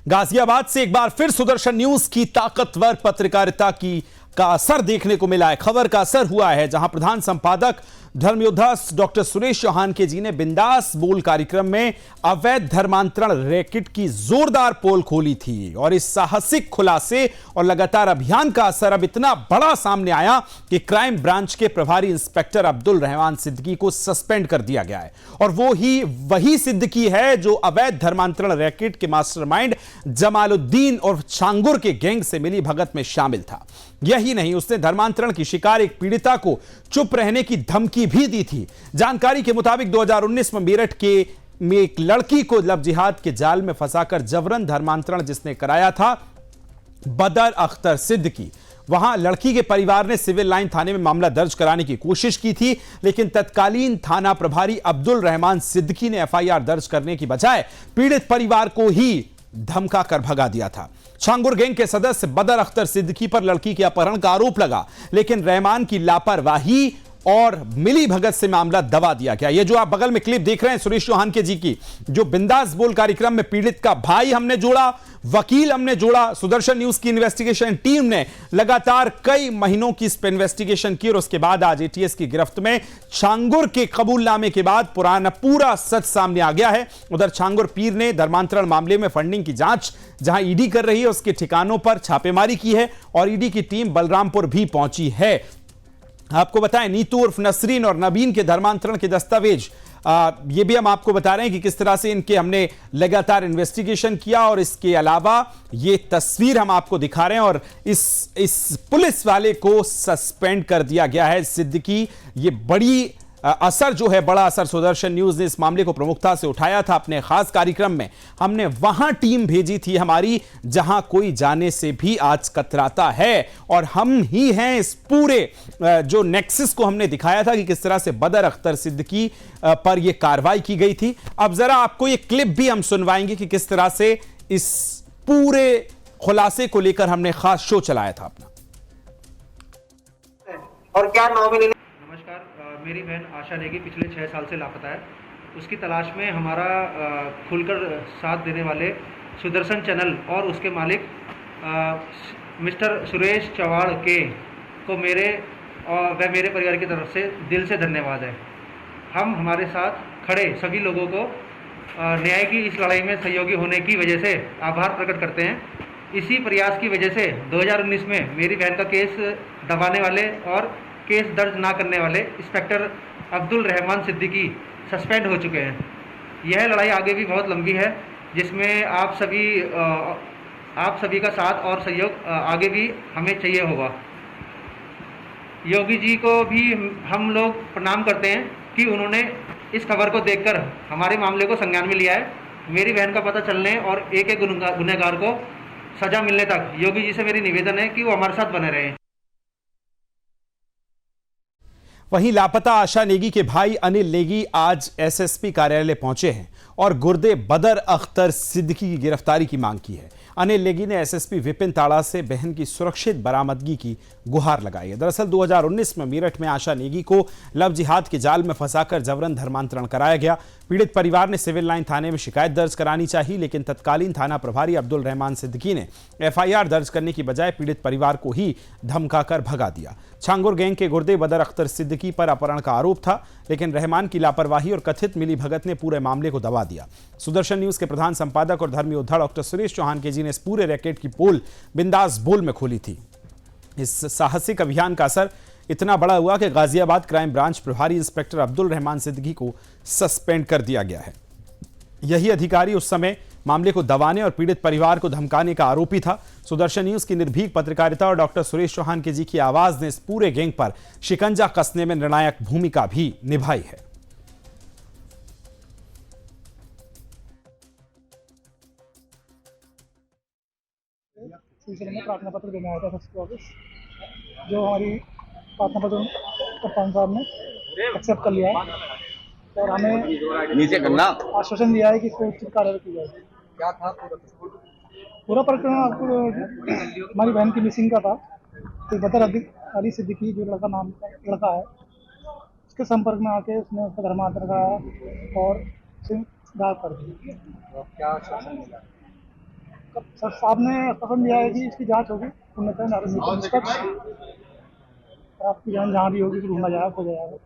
गाजियाबाद से एक बार फिर सुदर्शन न्यूज की ताकतवर पत्रकारिता का असर देखने को मिला है। खबर का असर हुआ है, जहां प्रधान संपादक धर्मयोद्धा डॉक्टर सुरेश चौहान के जी ने बिंदास बोल कार्यक्रम में अवैध धर्मांतरण रैकेट की जोरदार पोल खोली थी और इस साहसिक खुलासे और लगातार अभियान का असर अब इतना बड़ा सामने आया कि क्राइम ब्रांच के प्रभारी इंस्पेक्टर अब्दुल रहमान सिद्दीकी को सस्पेंड कर दिया गया है। और वो ही वही सिद्दीकी है जो अवैध धर्मांतरण रैकेट के मास्टरमाइंड जमालुद्दीन और छांगुर के गैंग से मिली भगत में शामिल था। यही नहीं, उसने धर्मांतरण की शिकार एक पीड़िता को चुप रहने की धमकी भी दी थी। जानकारी के मुताबिक 2019 में मेरठ में एक लड़की को लव जिहाद के जाल में फंसाकर जबरन धर्मांतरण जिसने कराया था, बदर अख्तर सिद्दीकी, वहां लड़की के परिवार ने सिविल लाइन थाने में मामला दर्ज कराने की कोशिश की थी, लेकिन तत्कालीन थाना प्रभारी अब्दुल रहमान सिद्दीकी ने एफआईआर दर्ज करने की बजाय पीड़ित परिवार को ही धमका कर भगा दिया था। छांगुर गैंग के सदस्य बदर अख्तर सिद्दीकी पर लड़की के अपहरण का आरोप लगा, लेकिन रहमान की लापरवाही और मिली भगत से मामला दबा दिया गया। ये जो आप बगल में क्लिप देख रहे हैं सुरेश चौहान के जी की, जो बिंदास बोल कार्यक्रम में पीड़ित का भाई हमने जोड़ा, वकील हमने जोड़ा, सुदर्शन न्यूज की इन्वेस्टिगेशन टीम ने लगातार कई महीनों की इस पर इन्वेस्टिगेशन की और उसके बाद आज एटीएस की गिरफ्त में छांगुर के कबूलनामे के बाद पूरा सच सामने आ गया है। उधर छांगुर पीर ने धर्मांतरण मामले में फंडिंग की जांच जहां ईडी कर रही है उसके ठिकानों पर छापेमारी की है और ईडी की टीम बलरामपुर भी पहुंची है। आपको बताएं, नीतू उर्फ नसरीन और नबीन के धर्मांतरण के दस्तावेज ये भी हम आपको बता रहे हैं कि किस तरह से इनके हमने लगातार इन्वेस्टिगेशन किया और इसके अलावा ये तस्वीर हम आपको दिखा रहे हैं और इस पुलिस वाले को सस्पेंड कर दिया गया है। सिद्दीकी, ये बड़ी असर जो है, बड़ा असर सुदर्शन न्यूज ने इस मामले को प्रमुखता से उठाया था अपने खास कार्यक्रम में। हमने वहां टीम भेजी थी हमारी जहां कोई जाने से भी आज कतराता है और हम ही हैं इस पूरे जो नेक्सस को हमने दिखाया था कि किस तरह से बदर अख्तर सिद्दीकी पर यह कार्रवाई की गई थी। अब जरा आपको यह क्लिप भी हम सुनवाएंगे कि किस तरह से इस पूरे खुलासे को लेकर हमने खास शो चलाया था अपना। और क्या नॉमिनी। मेरी बहन आशा नेगी पिछले 6 साल से लापता है। उसकी तलाश में हमारा खुलकर साथ देने वाले सुदर्शन चैनल और उसके मालिक मिस्टर सुरेश चौहान के को मेरे और व मेरे परिवार की तरफ से दिल से धन्यवाद है। हम हमारे साथ खड़े सभी लोगों को न्याय की इस लड़ाई में सहयोगी होने की वजह से आभार प्रकट करते हैं। इसी प्रयास की वजह से 2019 में मेरी बहन का केस दबाने वाले और केस दर्ज ना करने वाले इंस्पेक्टर अब्दुल रहमान सिद्दीकी सस्पेंड हो चुके हैं। यह लड़ाई आगे भी बहुत लंबी है, जिसमें आप सभी का साथ और सहयोग आगे भी हमें चाहिए होगा। योगी जी को भी हम लोग प्रणाम करते हैं कि उन्होंने इस खबर को देखकर हमारे मामले को संज्ञान में लिया है। मेरी बहन का पता चलने और एक एक गुनहगार को सजा मिलने तक योगी जी से मेरी निवेदन है कि वो हमारे साथ बने रहें। वहीं लापता आशा नेगी के भाई अनिल नेगी आज एसएसपी कार्यालय पहुंचे हैं और गुर्दे बदर अख्तर सिद्दीकी की गिरफ्तारी की मांग की है। अनिल नेगी ने एसएसपी विपिन ताड़ा से बहन की सुरक्षित बरामदगी की गुहार लगाई है। दरअसल 2019 में मेरठ में आशा नेगी को लव जिहाद के जाल में फंसाकर जबरन धर्मांतरण कराया गया। पीड़ित परिवार ने सिविल लाइन थाने में शिकायत दर्ज करानी चाहिए, लेकिन तत्कालीन थाना प्रभारी अब्दुल रहमान सिद्दीकी ने एफआईआर दर्ज करने की बजाय पीड़ित परिवार को ही धमकाकर भगा दिया। छांगुर गैंग के गुर्दे बदर अख्तर सिद्दीकी पर अपहरण का आरोप था, लेकिन रहमान की लापरवाही और कथित मिली भगत ने पूरे मामले को दबा दिया। सुदर्शन न्यूज के प्रधान संपादक और धर्मयोद्धा डॉक्टर सुरेश चौहान के जी ने इस पूरे रैकेट की पोल बिंदास बोल में खोली थी। इस साहसिक अभियान का असर इतना बड़ा हुआ कि गाजियाबाद क्राइम ब्रांच प्रभारी इंस्पेक्टर अब्दुल रहमान सिद्दीकी को सस्पेंड कर दिया गया है। यही अधिकारी उस समय मामले को दबाने और पीड़ित परिवार को धमकाने का आरोपी था। सुदर्शन न्यूज की निर्भीक पत्रकारिता और डॉक्टर सुरेश चौहान के जी की आवाज ने इस पूरे गैंग पर शिकंजा कसने में निर्णायक भूमिका भी निभाई है। सिलसिले में प्रार्थना पत्र देने आया था एसएसपी ऑफिस, जो हमारी प्रार्थना पत्र कप्तान साहब ने एक्सेप्ट कर लिया है और हमें नीचे करना आश्वासन दिया है कि इस पर उचित कार्रवाई की जाएगी। क्या था पूरा प्रकरण? आपको हमारी बहन की मिसिंग का था। तो बदर अली सिद्दीकी जो लड़का है, उसके संपर्क में आके उसने उसका धर्मांतरण कराया और उसे गायब कर दिया। क्या आश्वासन मिला? सर साहब ने आश्वासन दिया है कि इसकी जांच होगी पूर्णतः निष्पक्ष। आपकी जान जहाँ भी होगी ढूंढा जाएगा, हो जाएगा।